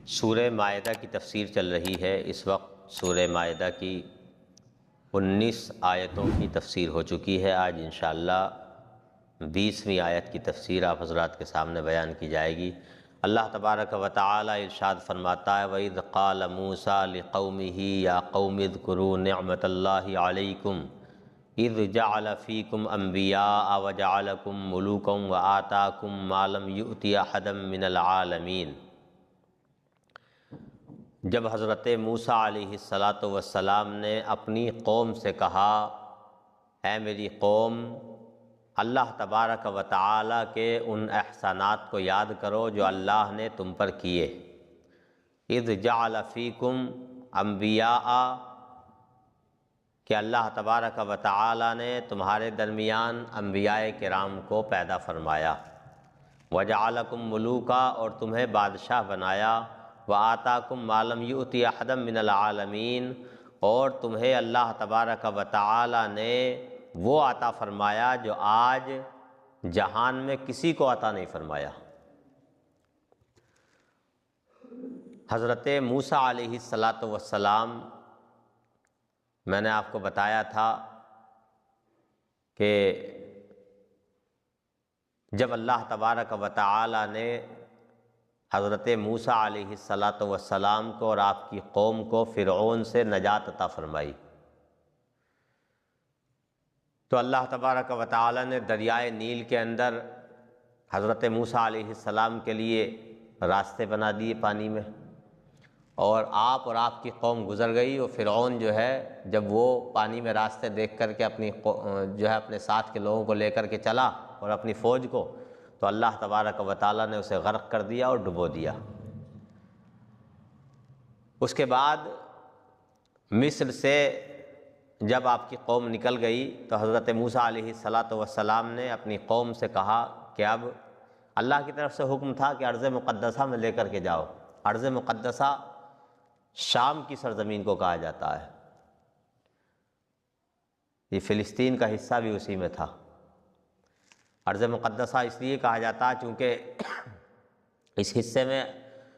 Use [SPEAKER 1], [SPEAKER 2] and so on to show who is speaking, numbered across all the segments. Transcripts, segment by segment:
[SPEAKER 1] سورہ مائدہ کی تفسیر چل رہی ہے۔ اس وقت سورہ مائدہ کی 19 آیتوں کی تفسیر ہو چکی ہے۔ آج انشاءاللہ 20ویں آیت کی تفسیر آپ حضرات کے سامنے بیان کی جائے گی۔ اللہ تبارک و تعالی ارشاد فرماتا ہے وَإِذْ قَالَ مُوسَىٰ لِقَوْمِهِ يَا قَوْمِ اذْكُرُوا نِعْمَةَ اللَّهِ عَلَيْكُمْ إِذْ جَعَلَ فِيكُمْ أَنْبِيَاءَ وَجَعَلَكُمْ مُلُوكًا وَآتَاكُمْ مَا لَمْ يُؤْتِ أَحَدًا مِّنَ الْعَالَمِينَ۔ جب حضرت موسیٰ علیہ السلام نے اپنی قوم سے کہا، اے میری قوم، اللہ تبارک و تعالی کے ان احسانات کو یاد کرو جو اللہ نے تم پر کیے۔ اذ جعل فیکم انبیاء، کہ اللہ تبارک و تعالی نے تمہارے درمیان انبیاء کرام کو پیدا فرمایا، وجعلکم ملوکا، اور تمہیں بادشاہ بنایا، وآتاکم ما لم یؤت احدا من العالمین، اور تمہیں اللہ تبارک و تعالی نے وہ عطا فرمایا جو آج جہان میں کسی کو عطا نہیں فرمایا۔ حضرت موسیٰ علیہ السلام، میں نے آپ کو بتایا تھا کہ جب اللہ تبارک و تعالی نے حضرت موسیٰ علیہ السلام کو اور آپ کی قوم کو فرعون سے نجات عطا فرمائی، تو اللہ تبارک و تعالی نے دریائے نیل کے اندر حضرت موسیٰ علیہ السلام کے لیے راستے بنا دیے پانی میں، اور آپ کی قوم گزر گئی۔ اور فرعون جو ہے جب وہ پانی میں راستے دیکھ کر کے اپنے ساتھ کے لوگوں کو لے کر کے چلا اور اپنی فوج کو، تو اللہ تبارک و تعالی نے اسے غرق کر دیا اور ڈبو دیا۔ اس کے بعد مصر سے جب آپ کی قوم نکل گئی تو حضرت موسیٰ علیہ السلام نے اپنی قوم سے کہا کہ اب اللہ کی طرف سے حکم تھا کہ ارض مقدسہ میں لے کر کے جاؤ۔ ارض مقدسہ شام کی سرزمین کو کہا جاتا ہے، یہ فلسطین کا حصہ بھی اسی میں تھا۔ ارض مقدسہ اس لیے کہا جاتا ہے چونکہ اس حصے میں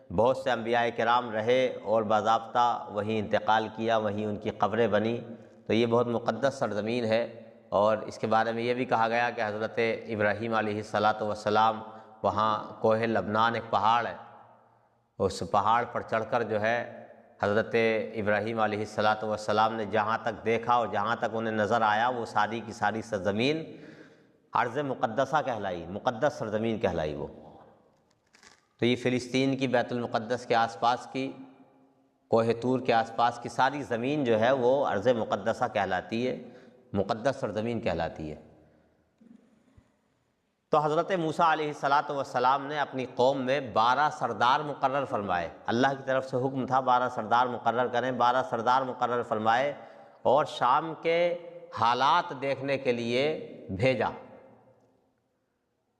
[SPEAKER 1] بہت سے انبیاء کرام رہے اور باضابطہ وہیں انتقال کیا، وہیں ان کی قبریں بنی، تو یہ بہت مقدس سرزمین ہے۔ اور اس کے بارے میں یہ بھی کہا گیا کہ حضرت ابراہیم علیہ السلام وہاں کوہ لبنان ایک پہاڑ ہے، اس پہاڑ پر چڑھ کر جو ہے حضرت ابراہیم علیہ السلام نے جہاں تک دیکھا اور جہاں تک انہیں نظر آیا وہ ساری کی ساری سرزمین ارض مقدسہ کہلائی، مقدس سرزمین کہلائی وہ۔ تو یہ فلسطین کی بیت المقدس کے آس پاس کی، کوہ طور کے آس پاس کی ساری زمین جو ہے وہ ارض مقدسہ کہلاتی ہے، مقدس سرزمین کہلاتی ہے۔ تو حضرت موسیٰ علیہ السلام نے اپنی قوم میں 12 سردار مقرر فرمائے، اللہ کی طرف سے حکم تھا 12 سردار مقرر کریں، 12 سردار مقرر فرمائے اور شام کے حالات دیکھنے کے لیے بھیجا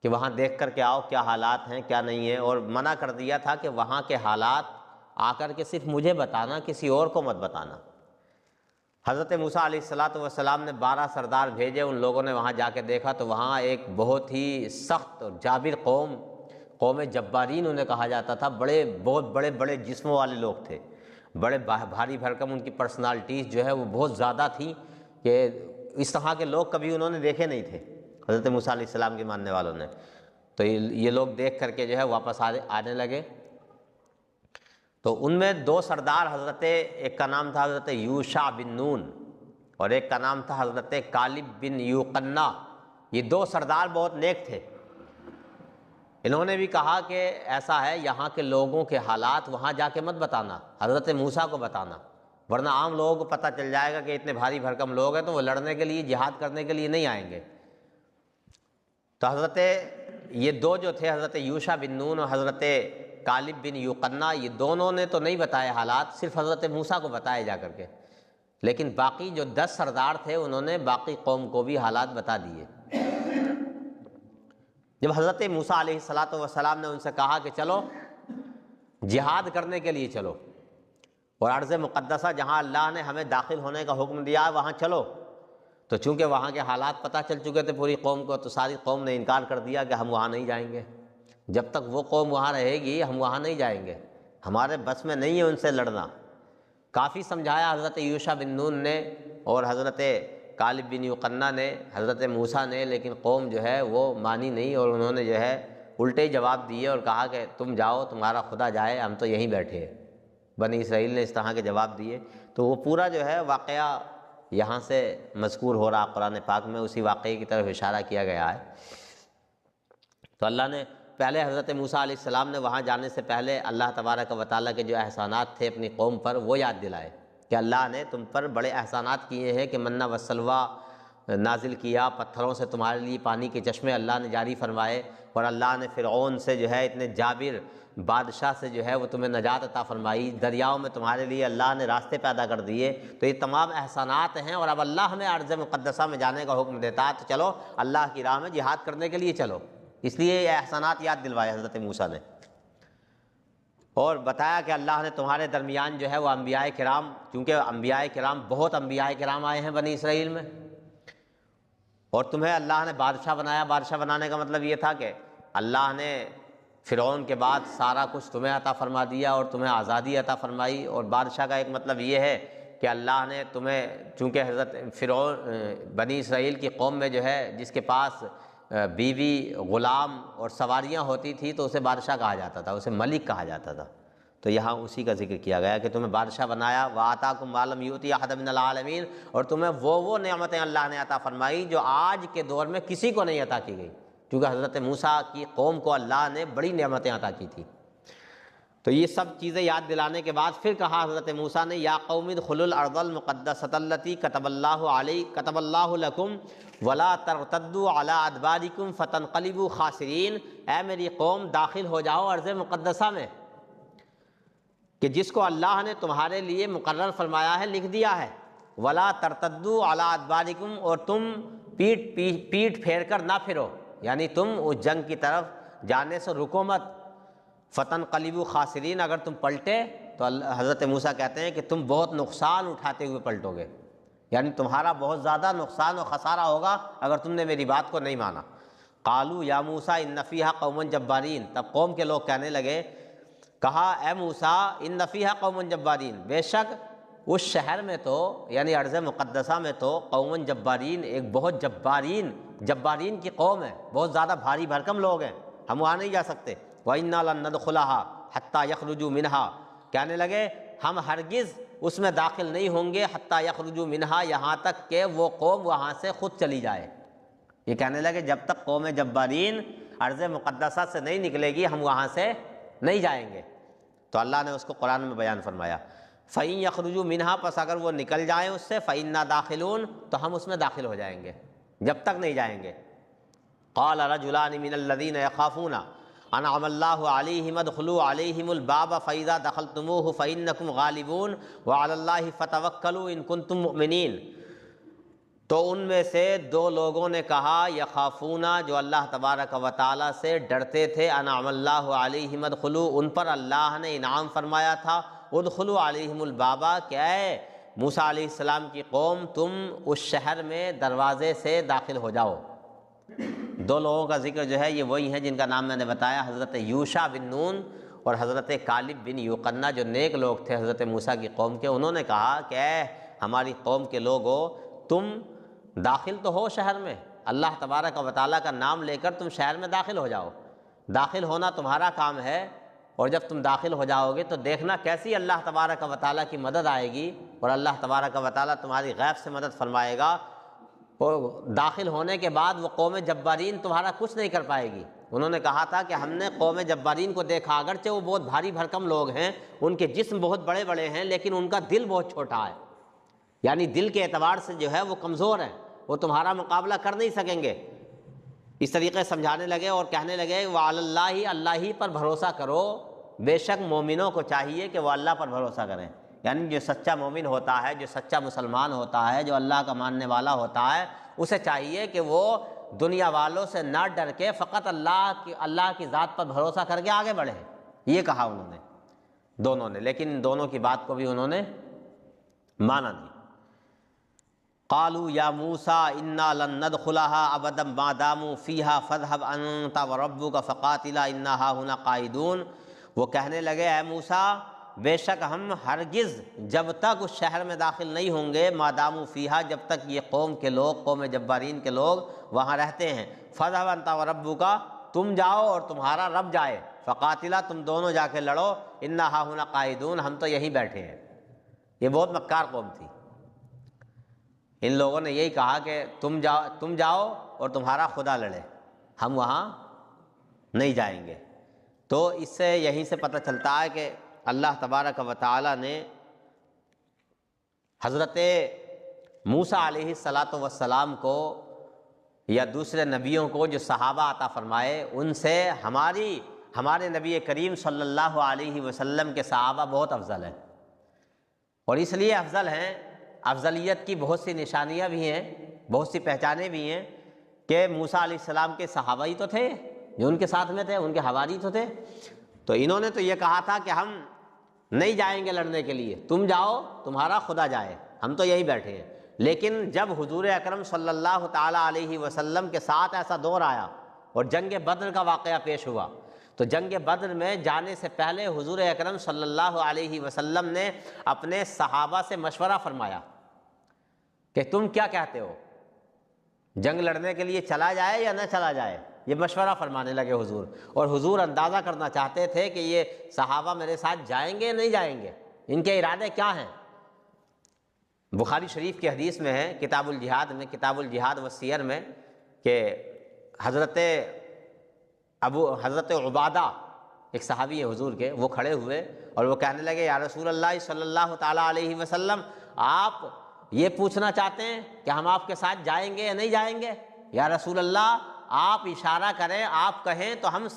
[SPEAKER 1] کہ وہاں دیکھ کر کے آؤ کیا حالات ہیں کیا نہیں ہیں، اور منع کر دیا تھا کہ وہاں کے حالات آ کر کے صرف مجھے بتانا، کسی اور کو مت بتانا۔ حضرت موسیٰ علیہ السلام نے 12 سردار بھیجے، ان لوگوں نے وہاں جا کے دیکھا تو وہاں ایک بہت ہی سخت اور جابر قوم جبارین انہیں کہا جاتا تھا، بہت بڑے جسموں والے لوگ تھے، بڑے بھاری بھرکم، ان کی پرسنالٹیز جو ہے وہ بہت زیادہ تھی کہ اس طرح کے لوگ کبھی انہوں نے دیکھے نہیں تھے حضرت موسیٰ علیہ السلام کے ماننے والوں نے۔ تو یہ لوگ دیکھ کر کے جو ہے واپس آنے لگے۔ تو ان میں 2 سردار حضرت، ایک کا نام تھا حضرت یوشع بن نون اور ایک کا نام تھا حضرت کالب بن یوقنا۔ یہ 2 سردار بہت نیک تھے۔ انہوں نے بھی کہا کہ ایسا ہے یہاں کے لوگوں کے حالات وہاں جا کے مت بتانا، حضرت موسیٰ کو بتانا، ورنہ عام لوگوں کو پتہ چل جائے گا کہ اتنے بھاری بھرکم لوگ ہیں تو وہ لڑنے کے لیے، جہاد کرنے کے لیے نہیں آئیں گے۔ تو حضرت یہ 2 جو تھے، حضرت یوشع بن نون اور حضرت کالب بن یوقنا، یہ دونوں نے تو نہیں بتائے حالات، صرف حضرت موسیٰ کو بتائے جا کر کے، لیکن باقی جو 10 سردار تھے انہوں نے باقی قوم کو بھی حالات بتا دیے۔ جب حضرت موسیٰ علیہ السلام نے ان سے کہا کہ چلو جہاد کرنے کے لیے چلو، اور ارض مقدسہ جہاں اللہ نے ہمیں داخل ہونے کا حکم دیا ہے وہاں چلو، تو چونکہ وہاں کے حالات پتہ چل چکے تھے پوری قوم کو، تو ساری قوم نے انکار کر دیا کہ ہم وہاں نہیں جائیں گے، جب تک وہ قوم وہاں رہے گی ہم وہاں نہیں جائیں گے، ہمارے بس میں نہیں ہے ان سے لڑنا۔ کافی سمجھایا حضرت یوشع بن نون نے اور حضرت کالب بن یقنہ نے، حضرت موسیٰ نے، لیکن قوم جو ہے وہ مانی نہیں، اور انہوں نے جو ہے الٹے جواب دیے اور کہا کہ تم جاؤ، تمہارا خدا جائے، ہم تو یہیں بیٹھے ہیں۔ بنی اسرائیل نے اس طرح کے جواب دیے۔ تو وہ پورا جو ہے واقعہ یہاں سے مذکور ہو رہا قرآن پاک میں، اسی واقعے کی طرف اشارہ کیا گیا ہے۔ تو اللہ نے پہلے حضرت موسیٰ علیہ السلام نے وہاں جانے سے پہلے اللہ تبارک و تعالیٰ کے جو احسانات تھے اپنی قوم پر وہ یاد دلائے کہ اللہ نے تم پر بڑے احسانات کیے ہیں، کہ منہ وسلویٰ نازل کیا، پتھروں سے تمہارے لیے پانی کے چشمے اللہ نے جاری فرمائے، اور اللہ نے فرعون سے جو ہے اتنے جابر بادشاہ سے جو ہے وہ تمہیں نجات عطا فرمائی، دریاؤں میں تمہارے لیے اللہ نے راستے پیدا کر دیے۔ تو یہ تمام احسانات ہیں، اور اب اللہ ہمیں ارض مقدسہ میں جانے کا حکم دیتا ہے، تو چلو اللہ کی راہ میں جہاد کرنے کے لیے چلو۔ اس لیے یہ احسانات یاد دلوائے حضرت موسیٰ نے، اور بتایا کہ اللہ نے تمہارے درمیان جو ہے وہ انبیاء کرام، کیونکہ انبیاء کرام بہت انبیاء کرام آئے ہیں بنی اسرائیل میں، اور تمہیں اللہ نے بادشاہ بنایا۔ بادشاہ بنانے کا مطلب یہ تھا کہ اللہ نے فرعون کے بعد سارا کچھ تمہیں عطا فرما دیا اور تمہیں آزادی عطا فرمائی۔ اور بادشاہ کا ایک مطلب یہ ہے کہ اللہ نے تمہیں، چونکہ حضرت فرعون بنی اسرائیل کی قوم میں جو ہے جس کے پاس بیوی، غلام اور سواریاں ہوتی تھی تو اسے بادشاہ کہا جاتا تھا، اسے ملک کہا جاتا تھا۔ تو یہاں اسی کا ذکر کیا گیا کہ تمہیں بادشاہ بنایا، وَآتَاكُم مَا لَمْ يُؤْتِ أَحَدًا مِّنَ الْعَالَمِينَ، اور تمہیں وہ نعمتیں اللہ نے عطا فرمائی جو آج کے دور میں کسی کو نہیں عطا کی گئی، کیونکہ حضرت موسیٰ کی قوم کو اللہ نے بڑی نعمتیں عطا کی تھی۔ تو یہ سب چیزیں یاد دلانے کے بعد پھر کہا حضرت موسیٰ نے، یا قوم ادخلوا الارض المقدسۃ التي كتب اللہ لکم ولا ترتدوا علی ادبارکم فتنقلبوا خاسرین، اے میری قوم داخل ہو جاؤ ارض مقدسہ میں، کہ جس کو اللہ نے تمہارے لیے مقرر فرمایا ہے، لکھ دیا ہے، ولا ترتدوا علی ادبارکم، اور تم پیٹ پھیر کر نہ پھرو، یعنی تم اس جنگ کی طرف جانے سے رکو مت۔ فتنقلبوا خاسرین، اگر تم پلٹے تو حضرت موسیٰ کہتے ہیں کہ تم بہت نقصان اٹھاتے ہوئے پلٹو گے، یعنی تمہارا بہت زیادہ نقصان و خسارہ ہوگا اگر تم نے میری بات کو نہیں مانا۔ قالوا یا موسیٰ ان فیہا قوما جبارین، تب قوم کے لوگ کہنے لگے، کہا اے موسیٰ ان فیہا قوما جبارین، بے شک اس شہر میں تو، یعنی ارض مقدسہ میں تو قوما جبارین، ایک بہت جبارین کی قوم ہے، بہت زیادہ بھاری بھرکم لوگ ہیں، ہم وہاں نہیں جا سکتے۔ وَإِنَّا لَن نَدْخُلَهَا حَتَّى يَخْرُجُوا مِنْهَا، کہنے لگے ہم ہرگز اس میں داخل نہیں ہوں گے، حَتَّى يَخْرُجُوا مِنْهَا، یہاں تک کہ وہ قوم وہاں سے خود چلی جائے۔ یہ کہنے لگے جب تک قوم جبارین ارض مقدسہ سے نہیں نکلے گی ہم وہاں سے نہیں جائیں گے۔ تو اللہ نے اس کو قرآن میں بیان فرمایا، فَإِن يَخْرُجُوا مِنْهَا، پس اگر وہ نکل جائیں اس سے، فَإِنَّا دَاخِلُونَ، تو ہم اس میں داخل ہو جائیں گے، جب تک نہیں جائیں گے۔ قَالَ رَجُلَانِ مِنَ الَّذِينَ يَخَافُونَ انعم اللہ علیہم ادخلوا علیہم الباب فاذا دخلتموہ فانکم غالبون وعلی اللہ فتوکلوا ان کنتم مؤمنین۔ تو ان میں سے دو لوگوں نے کہا، یخافونا، جو اللہ تبارک و تعالیٰ سے ڈرتے تھے، انعم اللہ علیہم ادخلوا، ان پر اللہ نے انعام فرمایا تھا، ادخلوا علیہم الباب، کہ اے موسیٰ علیہ السلام کی قوم تم اس شہر میں دروازے سے داخل ہو جاؤ۔ دو لوگوں کا ذکر جو ہے یہ وہی ہیں جن کا نام میں نے بتایا، حضرت یوشع بن نون اور حضرت کالب بن یقنہ، جو نیک لوگ تھے حضرت موسیٰ کی قوم کے۔ انہوں نے کہا کہ اے ہماری قوم کے لوگو، تم داخل تو ہو شہر میں، اللہ تبارک و تعالیٰ کا نام لے کر تم شہر میں داخل ہو جاؤ، داخل ہونا تمہارا کام ہے، اور جب تم داخل ہو جاؤ گے تو دیکھنا کیسی اللہ تبارک و تعالیٰ کی مدد آئے گی، اور اللہ تبارک و تعالیٰ تمہاری غیب سے مدد فرمائے گا، اور داخل ہونے کے بعد وہ قوم جبارین تمہارا کچھ نہیں کر پائے گی۔ انہوں نے کہا تھا کہ ہم نے قوم جبارین کو دیکھا، اگرچہ وہ بہت بھاری بھرکم لوگ ہیں، ان کے جسم بہت بڑے بڑے ہیں، لیکن ان کا دل بہت چھوٹا ہے، یعنی دل کے اعتبار سے جو ہے وہ کمزور ہیں، وہ تمہارا مقابلہ کر نہیں سکیں گے۔ اس طریقے سمجھانے لگے اور کہنے لگے، وعلی اللہ، اللہ ہی پر بھروسہ کرو، بے شک مومنوں کو چاہیے کہ وہ اللہ پر بھروسہ کریں، یعنی جو سچا مومن ہوتا ہے، جو سچا مسلمان ہوتا ہے، جو اللہ کا ماننے والا ہوتا ہے، اسے چاہیے کہ وہ دنیا والوں سے نہ ڈر کے فقط اللہ کی ذات پر بھروسہ کر کے آگے بڑھے۔ یہ کہا انہوں نے دونوں نے، لیکن ان دونوں کی بات کو بھی انہوں نے مانا نہیں۔ قالوا یا موسیٰ انا لن ندخلها ابدا ما داموا فیہا فاذهب انت وربک فقاتلا انا ہاہنا قاعدون وہ کہنے لگے اے موسیٰ بے شک ہم ہرگز جب تک اس شہر میں داخل نہیں ہوں گے ماداموا فیہا، جب تک یہ قوم کے لوگ، قوم جبارین کے لوگ وہاں رہتے ہیں۔ فاذهب انت وربک، تم جاؤ اور تمہارا رب جائے، فقاتلا، تم دونوں جا کے لڑو، انا ہاہنا قاعدون، ہم تو یہیں بیٹھے ہیں۔ یہ بہت مکار قوم تھی۔ ان لوگوں نے یہی کہا کہ تم جاؤ اور تمہارا خدا لڑے، ہم وہاں نہیں جائیں گے۔ تو اس سے یہیں سے پتہ چلتا ہے کہ اللہ تبارک و تعالی نے حضرت موسیٰ علیہ السلام کو یا دوسرے نبیوں کو جو صحابہ عطا فرمائے، ان سے ہمارے نبی کریم صلی اللہ علیہ وسلم کے صحابہ بہت افضل ہیں۔ اور اس لیے افضل ہیں، افضلیت کی بہت سی نشانیاں بھی ہیں، بہت سی پہچانیں بھی ہیں کہ موسیٰ علیہ السلام کے صحابہ ہی تو تھے جو ان کے ساتھ میں تھے، ان کے حواری تو تھے۔ تو انہوں نے تو یہ کہا تھا کہ ہم نہیں جائیں گے لڑنے کے لیے، تم جاؤ، تمہارا خدا جائے، ہم تو یہی بیٹھے ہیں۔ لیکن جب حضور اکرم صلی اللہ تعالیٰ علیہ وسلم کے ساتھ ایسا دور آیا اور جنگ بدر کا واقعہ پیش ہوا، تو جنگ بدر میں جانے سے پہلے حضور اکرم صلی اللہ علیہ وسلم نے اپنے صحابہ سے مشورہ فرمایا کہ تم کیا کہتے ہو، جنگ لڑنے کے لیے چلا جائے یا نہ چلا جائے؟ یہ مشورہ فرمانے لگے حضور، اور حضور اندازہ کرنا چاہتے تھے کہ یہ صحابہ میرے ساتھ جائیں گے یا نہیں جائیں گے، ان کے ارادے کیا ہیں۔ بخاری شریف کی حدیث میں ہے، کتاب الجہاد والسیر میں، کہ حضرت عبادہ ایک صحابی ہے حضور کے، وہ کھڑے ہوئے اور وہ کہنے لگے یا رسول اللہ صلی اللہ تعالیٰ علیہ وسلم، آپ یہ پوچھنا چاہتے ہیں کہ ہم آپ کے ساتھ جائیں گے یا نہیں جائیں گے؟ یا رسول اللہ آپ اشارہ کریں، آپ کہیں تو ہم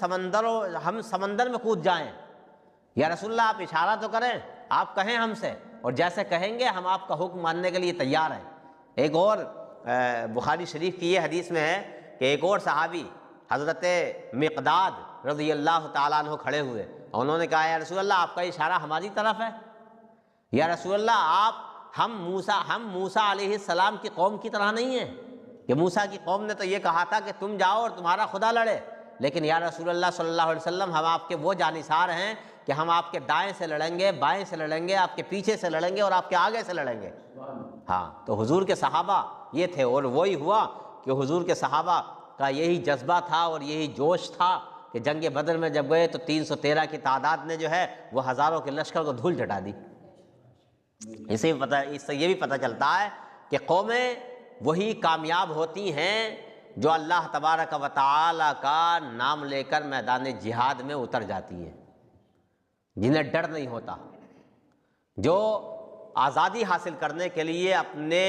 [SPEAKER 1] سمندر میں کود جائیں۔ یا رسول اللہ آپ اشارہ تو کریں، آپ کہیں ہم سے، اور جیسے کہیں گے ہم آپ کا حکم ماننے کے لیے تیار ہیں۔ ایک اور بخاری شریف کی یہ حدیث میں ہے کہ ایک اور صحابی حضرت مقداد رضی اللہ تعالیٰ عنہ کھڑے ہوئے، انہوں نے کہا یا رسول اللہ آپ کا اشارہ ہماری طرف ہے۔ یا رسول اللہ ہم موسیٰ علیہ السلام کی قوم کی طرح نہیں ہیں کہ موسیٰ کی قوم نے تو یہ کہا تھا کہ تم جاؤ اور تمہارا خدا لڑے، لیکن یا رسول اللہ صلی اللہ علیہ وسلم ہم آپ کے وہ جانثار ہیں کہ ہم آپ کے دائیں سے لڑیں گے، بائیں سے لڑیں گے، آپ کے پیچھے سے لڑیں گے اور آپ کے آگے سے لڑیں گے۔ ہاں، تو حضور کے صحابہ یہ تھے، اور وہی ہوا کہ حضور کے صحابہ کا یہی جذبہ تھا اور یہی جوش تھا کہ جنگ بدر میں جب گئے تو 313 کی تعداد نے جو ہے وہ ہزاروں کے لشکر کو دھول چٹا دی۔ اس سے یہ بھی پتہ چلتا ہے کہ قومیں وہی کامیاب ہوتی ہیں جو اللہ تبارک و تعالی کا نام لے کر میدان جہاد میں اتر جاتی ہیں، جنہیں ڈر نہیں ہوتا، جو آزادی حاصل کرنے کے لیے اپنے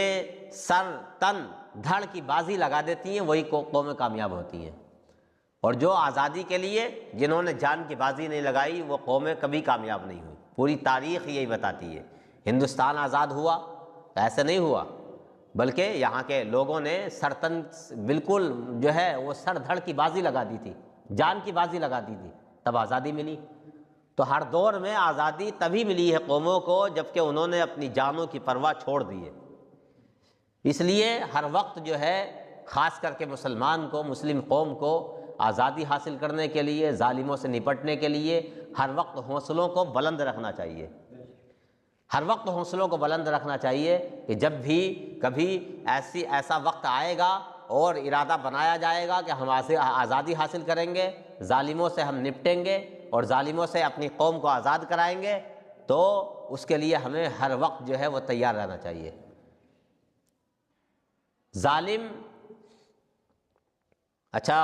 [SPEAKER 1] سر تن دھڑ کی بازی لگا دیتی ہیں، وہی قومیں کامیاب ہوتی ہیں۔ اور جو آزادی کے لیے جنہوں نے جان کی بازی نہیں لگائی، وہ قومیں کبھی کامیاب نہیں ہوئی۔ پوری تاریخ یہی بتاتی ہے۔ ہندوستان آزاد ہوا ایسے نہیں ہوا، بلکہ یہاں کے لوگوں نے سرتن بالکل جو ہے وہ سر دھڑ کی بازی لگا دی تھی، جان کی بازی لگا دی تھی، تب آزادی ملی۔ تو ہر دور میں آزادی تبھی ملی ہے قوموں کو جبکہ انہوں نے اپنی جانوں کی پرواہ چھوڑ دی ہے۔ اس لیے ہر وقت جو ہے خاص کر کے مسلمان کو، مسلم قوم کو آزادی حاصل کرنے کے لیے، ظالموں سے نپٹنے کے لیے ہر وقت حوصلوں کو بلند رکھنا چاہیے، ہر وقت حوصلوں کو بلند رکھنا چاہیے کہ جب بھی کبھی ایسا وقت آئے گا اور ارادہ بنایا جائے گا کہ ہم آزادی حاصل کریں گے، ظالموں سے ہم نپٹیں گے اور ظالموں سے اپنی قوم کو آزاد کرائیں گے، تو اس کے لیے ہمیں ہر وقت جو ہے وہ تیار رہنا چاہیے۔ ظالم، اچھا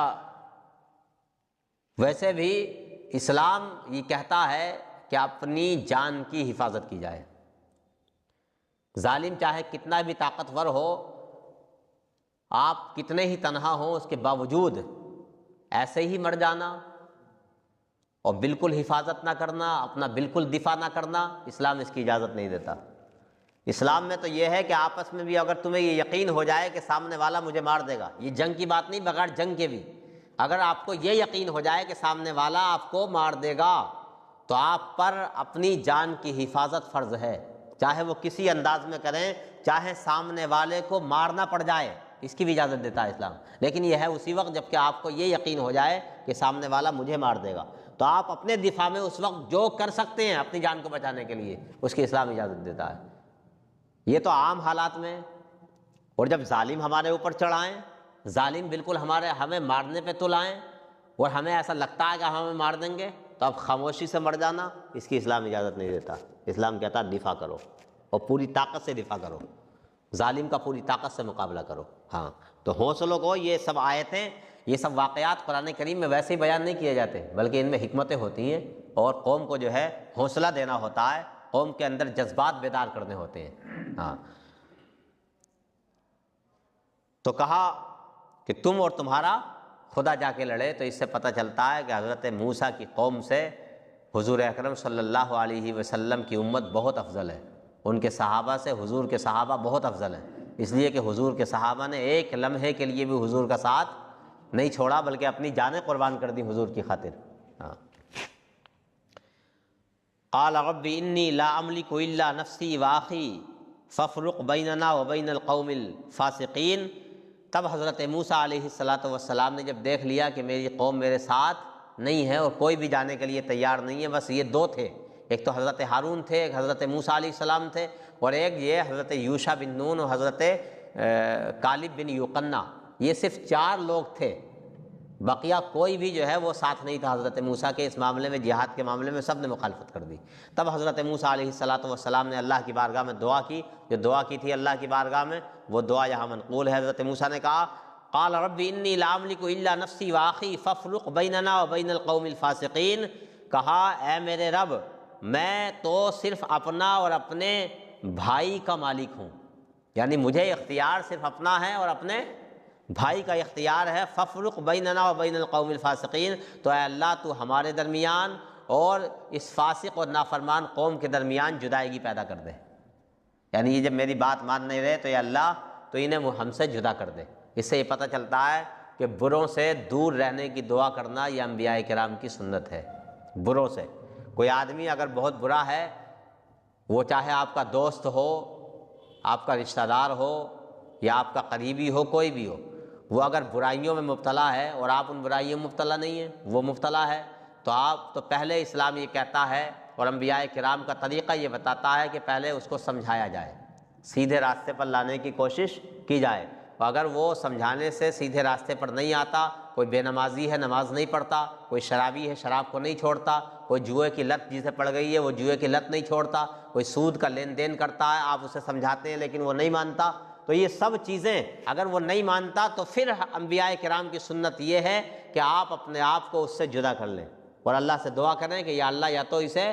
[SPEAKER 1] ویسے بھی اسلام یہ کہتا ہے کہ اپنی جان کی حفاظت کی جائے۔ ظالم چاہے کتنا بھی طاقتور ہو، آپ کتنے ہی تنہا ہوں، اس کے باوجود ایسے ہی مر جانا اور بالکل حفاظت نہ کرنا، اپنا بالکل دفاع نہ کرنا، اسلام اس کی اجازت نہیں دیتا۔ اسلام میں تو یہ ہے کہ آپس میں بھی اگر تمہیں یہ یقین ہو جائے کہ سامنے والا مجھے مار دے گا، یہ جنگ کی بات نہیں، بغیر جنگ کے بھی اگر آپ کو یہ یقین ہو جائے کہ سامنے والا آپ کو مار دے گا، تو آپ پر اپنی جان کی حفاظت فرض ہے، چاہے وہ کسی انداز میں کریں، چاہے سامنے والے کو مارنا پڑ جائے، اس کی بھی اجازت دیتا ہے اسلام۔ لیکن یہ ہے اسی وقت جب کہ آپ کو یہ یقین ہو جائے کہ سامنے والا مجھے مار دے گا۔ تو آپ اپنے دفاع میں اس وقت جو کر سکتے ہیں اپنی جان کو بچانے کے لیے اس کی اسلام اجازت دیتا ہے۔ یہ تو عام حالات میں، اور جب ظالم ہمارے اوپر چڑھائیں، ظالم بالکل ہمیں مارنے پہ تل آئیں اور ہمیں ایسا لگتا ہے کہ ہمیں مار دیں گے، تو اب خاموشی سے مر جانا اس کی اسلام اجازت نہیں دیتا۔ اسلام کہتا ہے دفاع کرو اور پوری طاقت سے دفاع کرو، ظالم کا پوری طاقت سے مقابلہ کرو۔ ہاں تو حوصلوں کو، یہ سب آیتیں، یہ سب واقعات قرآن کریم میں ویسے ہی بیان نہیں کیے جاتے، بلکہ ان میں حکمتیں ہوتی ہیں اور قوم کو جو ہے حوصلہ دینا ہوتا ہے، قوم کے اندر جذبات بیدار کرنے ہوتے ہیں۔ ہاں تو کہا کہ تم اور تمہارا خدا جا کے لڑے، تو اس سے پتہ چلتا ہے کہ حضرت موسیٰ کی قوم سے حضور اکرم صلی اللہ علیہ وسلم کی امت بہت افضل ہے، ان کے صحابہ سے حضور کے صحابہ بہت افضل ہیں، اس لیے کہ حضور کے صحابہ نے ایک لمحے کے لیے بھی حضور کا ساتھ نہیں چھوڑا، بلکہ اپنی جانیں قربان کر دی حضور کی خاطر۔ ہاں قال رب انی لا املک الا نفسی واخی فافرق بیننا وبین القوم الفاسقین۔ تب حضرت موسیٰ علیہ السلام نے جب دیکھ لیا کہ میری قوم میرے ساتھ نہیں ہے اور کوئی بھی جانے کے لیے تیار نہیں ہے، بس یہ دو تھے، ایک تو حضرت ہارون تھے، ایک حضرت موسیٰ علیہ السلام تھے، اور ایک یہ حضرت یوشع بن نون اور حضرت کالب بن یوقنہ، یہ صرف 4 لوگ تھے، بقیہ کوئی بھی جو ہے وہ ساتھ نہیں تھا حضرت موسیٰ کے۔ اس معاملے میں، جہاد کے معاملے میں سب نے مخالفت کر دی۔ تب حضرت موسیٰ علیہ السلام نے اللہ کی بارگاہ میں دعا کی، جو دعا کی تھی اللہ کی بارگاہ میں، وہ دعا یہاں منقول ہے۔ حضرت موسیٰ نے کہا قال رب انی لا املک الا نفسی واخی فافرق بیننا وبین القوم الفاسقین، کہا اے میرے رب میں تو صرف اپنا اور اپنے بھائی کا مالک ہوں، یعنی مجھے اختیار صرف اپنا ہے اور اپنے بھائی کا اختیار ہے۔ فافرق بیننا وبین القوم الفاسقین، تو اے اللہ تو ہمارے درمیان اور اس فاسق اور نافرمان قوم کے درمیان جدائیگی پیدا کر دے، یعنی یہ جب میری بات مان نہیں رہے تو یا اللہ تو انہیں ہم سے جدا کر دے۔ اس سے یہ پتہ چلتا ہے کہ بروں سے دور رہنے کی دعا کرنا یہ انبیاء کرام کی سنت ہے۔ بروں سے، کوئی آدمی اگر بہت برا ہے، وہ چاہے آپ کا دوست ہو، آپ کا رشتہ دار ہو یا آپ کا قریبی ہو، کوئی بھی ہو، وہ اگر برائیوں میں مبتلا ہے اور آپ ان برائیوں میں مبتلا نہیں ہیں، وہ مبتلا ہے، تو آپ تو پہلے اسلام یہ کہتا ہے اور انبیاء کرام کا طریقہ یہ بتاتا ہے کہ پہلے اس کو سمجھایا جائے، سیدھے راستے پر لانے کی کوشش کی جائے، اور اگر وہ سمجھانے سے سیدھے راستے پر نہیں آتا، کوئی بے نمازی ہے نماز نہیں پڑھتا، کوئی شرابی ہے شراب کو نہیں چھوڑتا، کوئی جوئے کی لت جسے پڑ گئی ہے وہ جوئے کی لت نہیں چھوڑتا، کوئی سود کا لین دین کرتا ہے، آپ اسے سمجھاتے ہیں لیکن وہ نہیں مانتا، تو یہ سب چیزیں اگر وہ نہیں مانتا تو پھر انبیاء کرام کی سنت یہ ہے کہ آپ اپنے آپ کو اس سے جدا کر لیں اور اللہ سے دعا کریں کہ یا اللہ یا تو اسے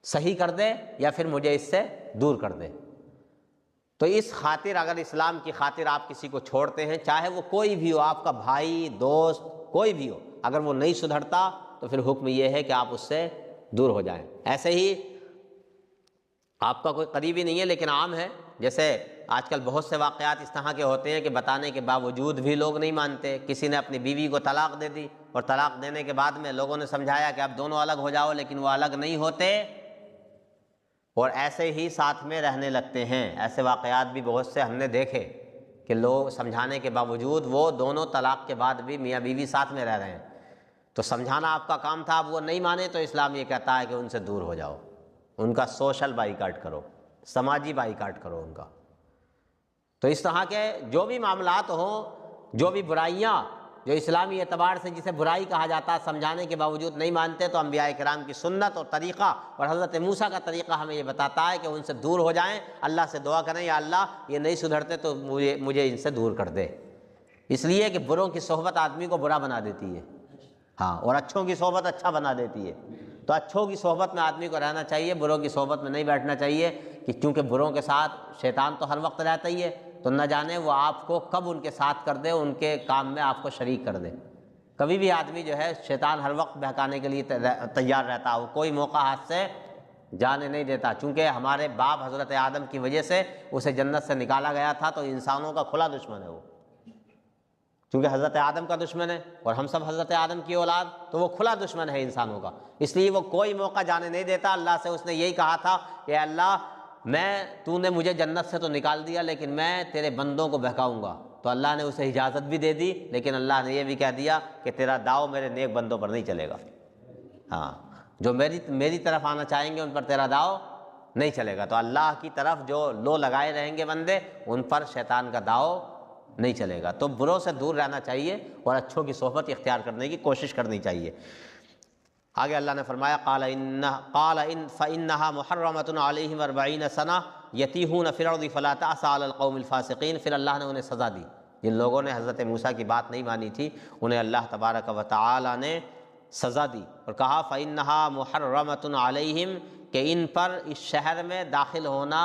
[SPEAKER 1] صحیح کر دے یا پھر مجھے اس سے دور کر دے۔ تو اس خاطر اگر اسلام کی خاطر آپ کسی کو چھوڑتے ہیں، چاہے وہ کوئی بھی ہو، آپ کا بھائی، دوست، کوئی بھی ہو، اگر وہ نہیں سدھرتا تو پھر حکم یہ ہے کہ آپ اس سے دور ہو جائیں۔ ایسے ہی آپ کا کوئی قریبی نہیں ہے لیکن عام ہے، جیسے آج کل بہت سے واقعات اس طرح کے ہوتے ہیں کہ بتانے کے باوجود بھی لوگ نہیں مانتے۔ کسی نے اپنی بیوی کو طلاق دے دی اور طلاق دینے کے بعد میں لوگوں نے سمجھایا کہ اب دونوں الگ ہو جاؤ، لیکن وہ الگ نہیں ہوتے اور ایسے ہی ساتھ میں رہنے لگتے ہیں۔ ایسے واقعات بھی بہت سے ہم نے دیکھے کہ لوگ سمجھانے کے باوجود وہ دونوں طلاق کے بعد بھی میاں بیوی ساتھ میں رہ رہے ہیں۔ تو سمجھانا آپ کا کام تھا، اب وہ نہیں مانے تو اسلام یہ کہتا ہے کہ ان سے دور ہو جاؤ، ان کا سوشل بائیکاٹ کرو، سماجی بائیکاٹ کرو ان کا۔ تو اس طرح کے جو بھی معاملات ہوں، جو بھی برائیاں جو اسلامی اعتبار سے جسے برائی کہا جاتا ہے سمجھانے کے باوجود نہیں مانتے، تو انبیاء کرام کی سنت اور طریقہ اور حضرت موسیٰ کا طریقہ ہمیں یہ بتاتا ہے کہ ان سے دور ہو جائیں، اللہ سے دعا کریں یا اللہ یہ نہیں سدھرتے تو مجھے ان سے دور کر دے، اس لیے کہ بروں کی صحبت آدمی کو برا بنا دیتی ہے، ہاں، اور اچھوں کی صحبت اچھا بنا دیتی ہے۔ تو اچھوں کی صحبت میں آدمی کو رہنا چاہیے، بروں کی صحبت میں نہیں بیٹھنا چاہیے، کہ چونکہ بروں کے ساتھ شیطان تو ہر وقت رہتا ہی ہے، تو نہ جانے وہ آپ کو کب ان کے ساتھ کر دے، ان کے کام میں آپ کو شریک کر دے۔ کبھی بھی آدمی جو ہے شیطان ہر وقت بہکانے کے لیے تیار رہتا ہے، وہ کوئی موقع ہاتھ سے جانے نہیں دیتا، چونکہ ہمارے باپ حضرت آدم کی وجہ سے اسے جنت سے نکالا گیا تھا، تو انسانوں کا کھلا دشمن ہے وہ، چونکہ حضرت آدم کا دشمن ہے اور ہم سب حضرت آدم کی اولاد، تو وہ کھلا دشمن ہے انسانوں کا، اس لیے وہ کوئی موقع جانے نہیں دیتا۔ اللہ سے اس نے یہی کہا تھا کہ اللہ تو نے مجھے جنت سے تو نکال دیا لیکن میں تیرے بندوں کو بہکاؤں گا، تو اللہ نے اسے اجازت بھی دے دی، لیکن اللہ نے یہ بھی کہہ دیا کہ تیرا داؤ میرے نیک بندوں پر نہیں چلے گا۔ ہاں جو میری طرف آنا چاہیں گے ان پر تیرا داؤ نہیں چلے گا۔ تو اللہ کی طرف جو لو لگائے رہیں گے بندے ان پر شیطان کا داؤ نہیں چلے گا۔ تو بروں سے دور رہنا چاہیے اور اچھوں کی صحبت اختیار کرنے کی کوشش کرنی چاہیے۔ آگے اللہ نے فرمایا قال فإنها محرمة عليهم 40 سنة يتيهون في الأرض فلا تأس على القوم الفاسقين۔ پھر اللہ نے انہیں سزا دی، جن لوگوں نے حضرت موسیٰ کی بات نہیں مانی تھی انہیں اللہ تبارک و تعالی نے سزا دی اور کہا فإنها محرمة عليهم کہ ان پر اس شہر میں داخل ہونا،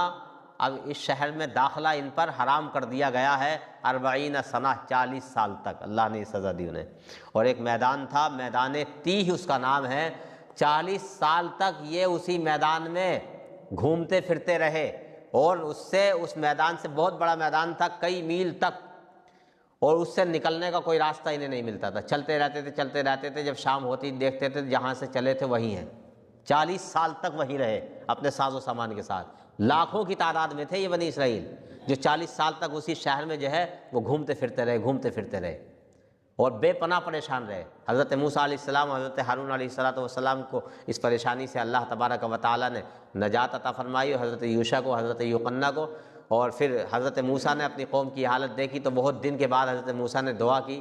[SPEAKER 1] اب اس شہر میں داخلہ ان پر حرام کر دیا گیا ہے 40 سنہ 40 سال تک اللہ نے سزا دی انہیں۔ اور ایک میدان تھا میدان تیہ اس کا نام ہے، 40 سال تک یہ اسی میدان میں گھومتے پھرتے رہے اور اس میدان سے بہت بڑا میدان تھا کئی میل تک، اور اس سے نکلنے کا کوئی راستہ انہیں نہیں ملتا تھا، چلتے رہتے تھے، جب شام ہوتی دیکھتے تھے جہاں سے چلے تھے وہیں ہیں۔ 40 سال تک وہیں رہے اپنے ساز و سامان کے ساتھ، لاکھوں کی تعداد میں تھے یہ بنی اسرائیل جو 40 سال تک اسی شہر میں جو ہے وہ گھومتے پھرتے رہے اور بے پناہ پریشان رہے۔ حضرت موسیٰ علیہ السلام اور حضرت ہارون علیہ السلام کو اس پریشانی سے اللہ تبارک و تعالیٰ نے نجات عطا فرمائی، اور حضرت یوشع کو، حضرت یوقنا کو۔ اور پھر حضرت موسیٰ نے اپنی قوم کی حالت دیکھی تو بہت دن کے بعد حضرت موسیٰ نے دعا کی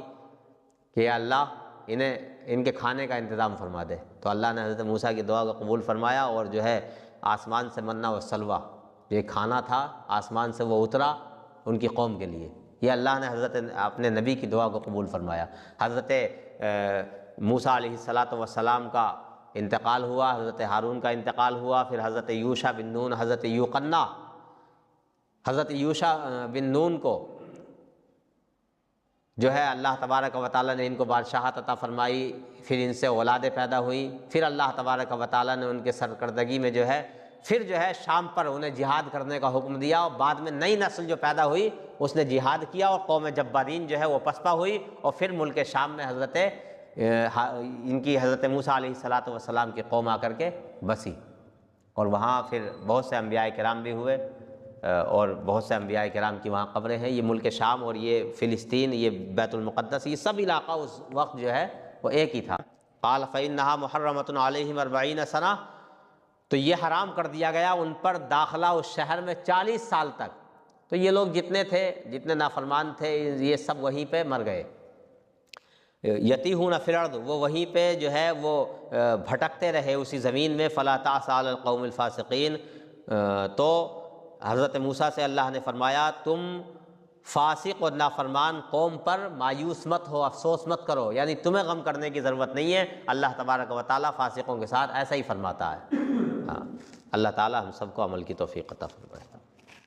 [SPEAKER 1] کہ اللہ ان کے کھانے کا انتظام فرما دے، تو اللہ نے حضرت موسیٰ کی دعا کو قبول فرمایا اور جو ہے آسمان سے منہ و سلویٰ یہ کھانا تھا آسمان سے وہ اترا ان کی قوم کے لیے۔ یہ اللہ نے حضرت اپنے نبی کی دعا کو قبول فرمایا۔ حضرت موسیٰ علیہ السلام کا انتقال ہوا، حضرت ہارون کا انتقال ہوا، پھر حضرت یوشع بن نون، حضرت یوقنا، حضرت یوشع بن نون کو جو ہے اللہ تبارک و تعالیٰ نے ان کو بادشاہت عطا فرمائی، پھر ان سے اولادیں پیدا ہوئیں، پھر اللہ تبارک و تعالیٰ نے ان کے سرکردگی میں جو ہے پھر جو ہے شام پر انہیں جہاد کرنے کا حکم دیا، اور بعد میں نئی نسل جو پیدا ہوئی اس نے جہاد کیا اور قوم جبارین جو ہے وہ پسپا ہوئی، اور پھر ملک شام میں حضرت موسیٰ علیہ السلام کی قوم آ کر کے بسی، اور وہاں پھر بہت سے انبیاء کرام بھی ہوئے اور بہت سے انبیاء کرام کی وہاں قبریں ہیں۔ یہ ملک شام اور یہ فلسطین، یہ بیت المقدس، یہ سب علاقہ اس وقت جو ہے وہ ایک ہی تھا۔ قال فإنها محرمة عليهم 40 سنة، تو یہ حرام کر دیا گیا ان پر داخلہ اس شہر میں 40 سال تک۔ تو یہ لوگ جتنے تھے، جتنے نافرمان تھے، یہ سب وہیں پہ مر گئے۔ یتیہون فی الارض، وہ وہیں پہ جو ہے وہ بھٹکتے رہے اسی زمین میں۔ فلا تأس علی القوم الفاسقین، تو حضرت موسیٰ سے اللہ نے فرمایا تم فاسق اور نافرمان قوم پر مایوس مت ہو، افسوس مت کرو، یعنی تمہیں غم کرنے کی ضرورت نہیں ہے، اللہ تبارک و تعالیٰ فاسقوں کے ساتھ ایسا ہی فرماتا ہے۔ ہاں، اللہ تعالیٰ ہم سب کو عمل کی توفیق عطا فرمائے۔